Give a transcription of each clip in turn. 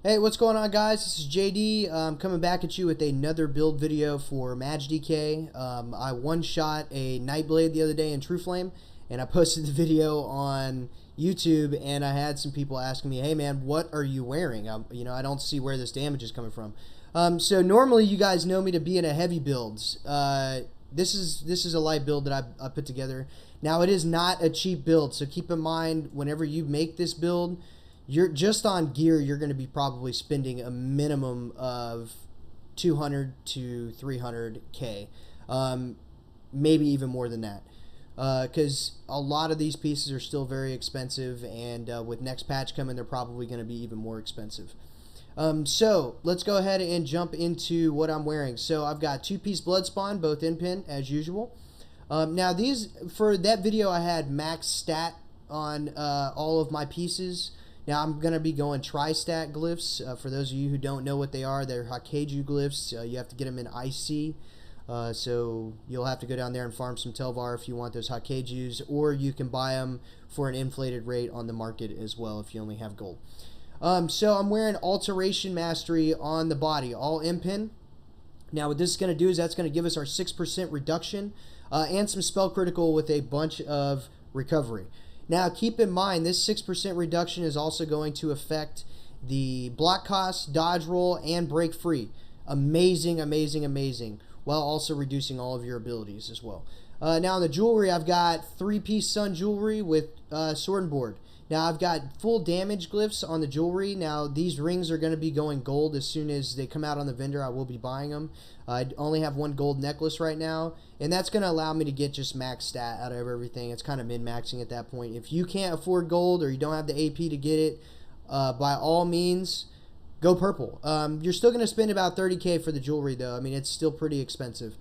Hey, what's going on, guys? This is JD. Coming back at you with another build video for MagDK. I one-shot a Nightblade the other day in TrueFlame, and I posted the video on YouTube, and I had some people asking me, hey man, what are you wearing? I don't see where this damage is coming from. So normally you guys know me to be in a heavy builds. This is a light build that I put together. Now, it is not a cheap build, so keep in mind whenever you make this build, you're just on gear, you're going to be probably spending a minimum of 200 to 300k, maybe even more than that, because a lot of these pieces are still very expensive, and with next patch coming, they're probably going to be even more expensive. So let's go ahead and jump into what I'm wearing. So I've got 2-piece Bloodspawn, both in pin as usual. Now these, for that video, I had max stat on all of my pieces. Now I'm going to be going tri-stat glyphs. For those of you who don't know what they are, they're Hakeju glyphs. You have to get them in IC. So you'll have to go down there and farm some Telvar if you want those Hakejus, or you can buy them for an inflated rate on the market as well if you only have gold. So I'm wearing Alteration Mastery on the body, all impin. Now what this is going to do is that's going to give us our 6% reduction and some spell critical with a bunch of recovery. Now keep in mind this 6% reduction is also going to affect the block cost, dodge roll, and break free. Amazing, amazing, amazing, while also reducing all of your abilities as well. Now on the jewelry, I've got 3-piece sun jewelry with sword and board. Now I've got full damage glyphs on the jewelry. Now these rings are going to be going gold as soon as they come out on the vendor. I will be buying them. I only have one gold necklace right now, and that's going to allow me to get just max stat out of everything. It's kind of min-maxing at that point. If you can't afford gold or you don't have the AP to get it, by all means, go purple. You're still going to spend about 30k for the jewelry though. I mean, it's still pretty expensive.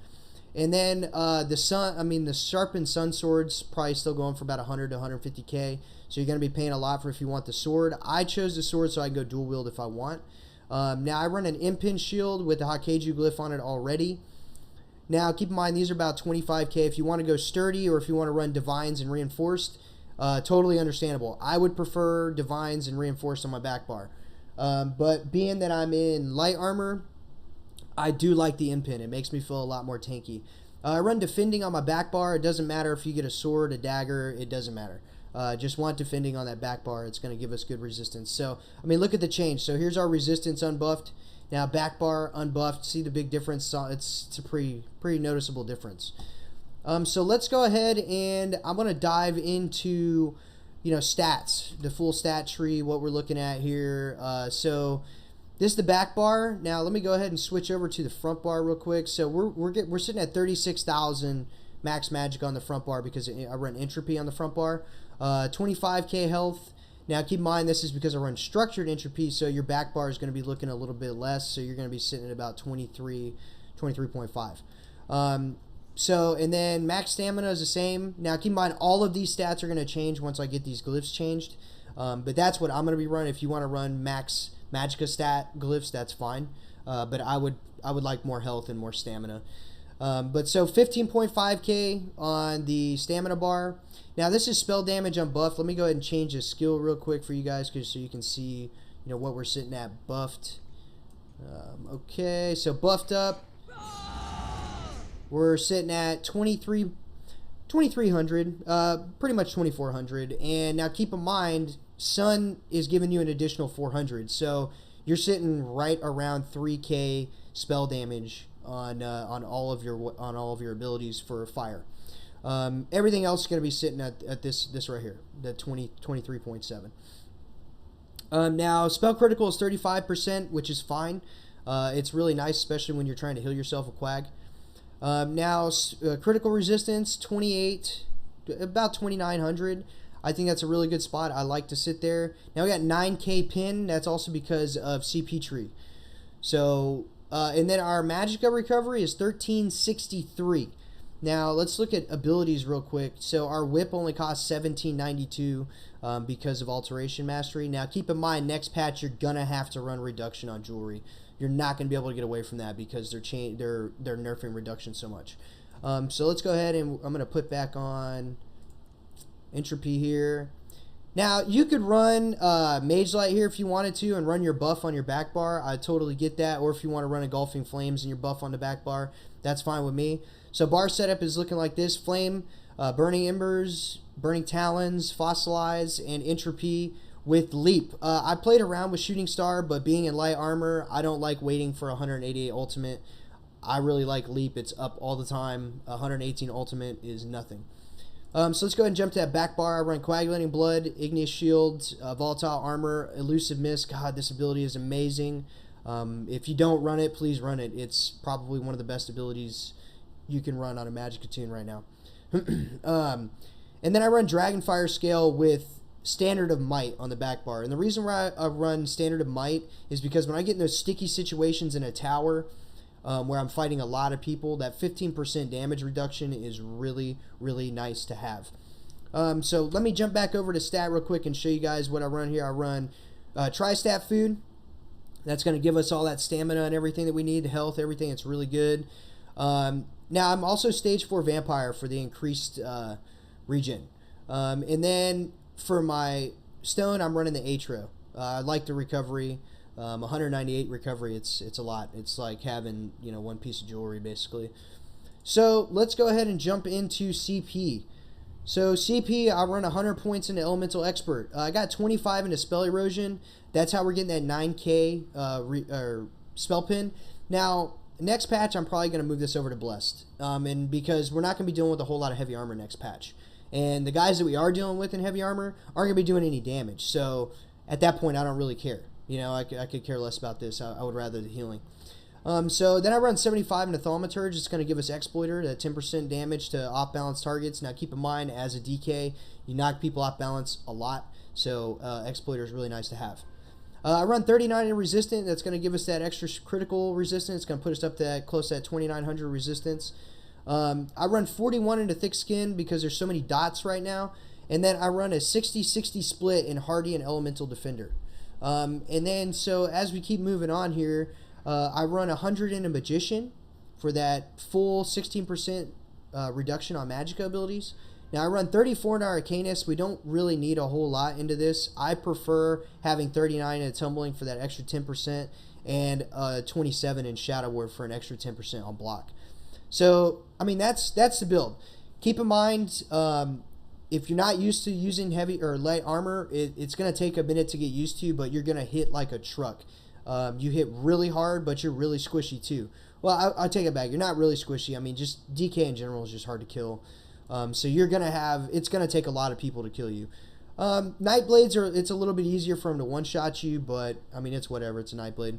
And then the sharpened sun sword's probably still going for about 100 to 150k. So you're going to be paying a lot for if you want the sword. I chose the sword so I can go dual wield if I want. Now I run an impin shield with the Hakeju glyph on it already. Now keep in mind these are about 25k. If you want to go sturdy or if you want to run divines and reinforced, totally understandable. I would prefer divines and reinforced on my back bar. But being that I'm in light armor, I do like the impin. It makes me feel a lot more tanky. I run defending on my back bar. It doesn't matter if you get a sword, a dagger, it doesn't matter. Just want defending on that back bar. It's going to give us good resistance. So, I mean, look at the change. So here's our resistance unbuffed. Now back bar unbuffed. See the big difference? It's a pretty noticeable difference. So let's go ahead and I'm going to dive into, stats, the full stat tree, what we're looking at here. So this is the back bar. Now let me go ahead and switch over to the front bar real quick. So we're sitting at 36,000 max magic on the front bar because I run entropy on the front bar. 25k health. Now keep in mind this is because I run structured entropy, so your back bar is going to be looking a little bit less, so you're going to be sitting at about 23.5. And then max stamina is the same. Now keep in mind all of these stats are going to change once I get these glyphs changed, but that's what I'm going to be running. If you want to run max magicka stat glyphs, that's fine, but I would like more health and more stamina. But so 15.5k on the stamina bar. Now this is spell damage unbuffed. Let me go ahead and change the skill real quick for you guys so you can see what we're sitting at buffed. Okay, so buffed up, we're sitting at 2300, pretty much 2400. And now keep in mind sun is giving you an additional 400, so you're sitting right around 3k spell damage on all of your abilities for fire. Everything else is going to be sitting at this right here, the 23.7. Now spell critical is 35%, which is fine. It's really nice, especially when you're trying to heal yourself a quag. Now critical resistance 28, about 2900. I think that's a really good spot. I like to sit there. Now we got 9k pin. That's also because of CP tree. So and then our magicka recovery is 1363. Now let's look at abilities real quick. So our whip only costs 1792 because of Alteration Mastery. Now keep in mind next patch you're gonna have to run reduction on jewelry. You're not gonna be able to get away from that because they're nerfing reduction so much. So let's go ahead and I'm gonna put back on entropy here. Now, you could run Mage Light here if you wanted to and run your buff on your back bar. I totally get that. Or if you want to run Engulfing Flames and your buff on the back bar, that's fine with me. So bar setup is looking like this. Flame, Burning Embers, Burning Talons, Fossilize, and Entropy with Leap. I played around with Shooting Star, but being in light armor, I don't like waiting for 188 ultimate. I really like Leap. It's up all the time. 118 ultimate is nothing. So let's go ahead and jump to that back bar. I run Coagulating Blood, Igneous Shield, Volatile Armor, Elusive Mist. God, this ability is amazing. If you don't run it, please run it. It's probably one of the best abilities you can run on a Magicka-toon right now. And then I run Dragonfire Scale with Standard of Might on the back bar. And the reason why I run Standard of Might is because when I get in those sticky situations in a tower, where I'm fighting a lot of people, that 15% damage reduction is really, really nice to have. So let me jump back over to stat real quick and show you guys what I run here. I run Tri-Stat Food. That's going to give us all that stamina and everything that we need, health, everything. It's really good. Now, I'm also Stage 4 Vampire for the increased regen. And then for my stone, I'm running the Atro. I like the recovery. 198 recovery, it's a lot. It's like having, you know, one piece of jewelry basically. So let's go ahead and jump into CP. So CP, I run 100 points into Elemental Expert. I got 25 into Spell Erosion. That's how we're getting that 9k spell pin. Now, next patch, I'm probably going to move this over to Blessed. And because we're not going to be dealing with a whole lot of heavy armor next patch. And the guys that we are dealing with in heavy armor aren't going to be doing any damage. So at that point, I don't really care. You know, I could care less about this. I would rather the healing. So then I run 75 into Thaumaturge. It's going to give us Exploiter, that 10% damage to off-balance targets. Now keep in mind, as a DK, you knock people off-balance a lot. So Exploiter is really nice to have. I run 39 in Resistant. That's going to give us that extra critical resistance. It's going to put us up to that, close to that 2,900 resistance. I run 41 into Thick Skin because there's so many dots right now. And then I run a 60-60 split in Hardy and Elemental Defender. And then, so as we keep moving on here, I run 100 in a Magician for that full 16% reduction on Magicka abilities. Now, I run 34 in our Arcanist. We don't really need a whole lot into this. I prefer having 39 in Tumbling for that extra 10% and 27 in Shadow Word for an extra 10% on block. So, I mean, that's the build. Keep in mind, if you're not used to using heavy or light armor, it's going to take a minute to get used to, but you're going to hit like a truck. You hit really hard, but you're really squishy too. Well, I'll take it back. You're not really squishy. I mean, just DK in general is just hard to kill. So you're going to have, it's going to take a lot of people to kill you. Nightblades it's a little bit easier for them to one-shot you, but I mean, it's whatever. It's a Nightblade.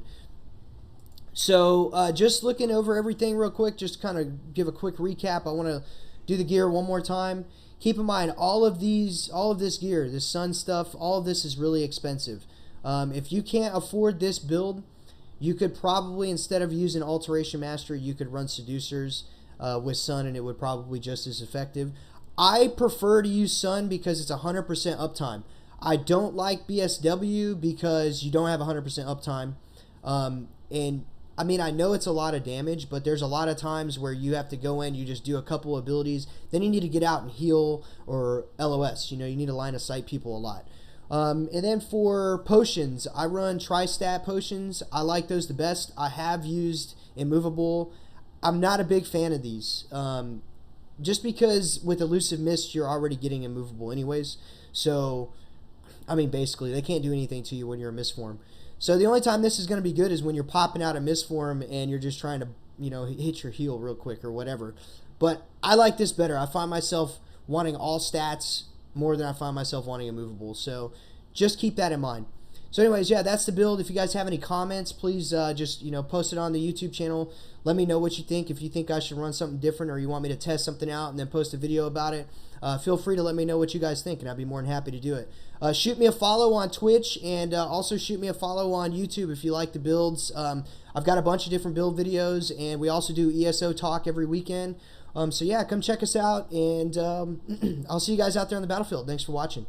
So just looking over everything real quick, just kind of give a quick recap. I want to do the gear one more time. Keep in mind, all of this gear, this sun stuff, all of this is really expensive. If you can't afford this build, you could probably, instead of using Alteration Mastery, you could run Seducers with Sun, and it would probably be just as effective. I prefer to use Sun because it's 100% uptime. I don't like BSW because you don't have 100% uptime. And I mean, I know it's a lot of damage, but there's a lot of times where you have to go in, you just do a couple abilities, then you need to get out and heal or LOS. You know, you need to line of sight people a lot. And then for potions, I run Tri-Stat potions. I like those the best. I have used Immovable. I'm not a big fan of these. Just because with Elusive Mist, you're already getting Immovable anyways. So, I mean, basically, they can't do anything to you when you're a Mist form. So the only time this is going to be good is when you're popping out a Mist form and you're just trying to, you know, hit your heal real quick or whatever. But I like this better. I find myself wanting all stats more than I find myself wanting Immovable. So just keep that in mind. So anyways, yeah, that's the build. If you guys have any comments, please just, you know, post it on the YouTube channel. Let me know what you think. If you think I should run something different or you want me to test something out and then post a video about it, feel free to let me know what you guys think, and I'd be more than happy to do it. Shoot me a follow on Twitch, and also shoot me a follow on YouTube if you like the builds. I've got a bunch of different build videos, and we also do ESO talk every weekend. So yeah, come check us out, and I'll see you guys out there on the battlefield. Thanks for watching.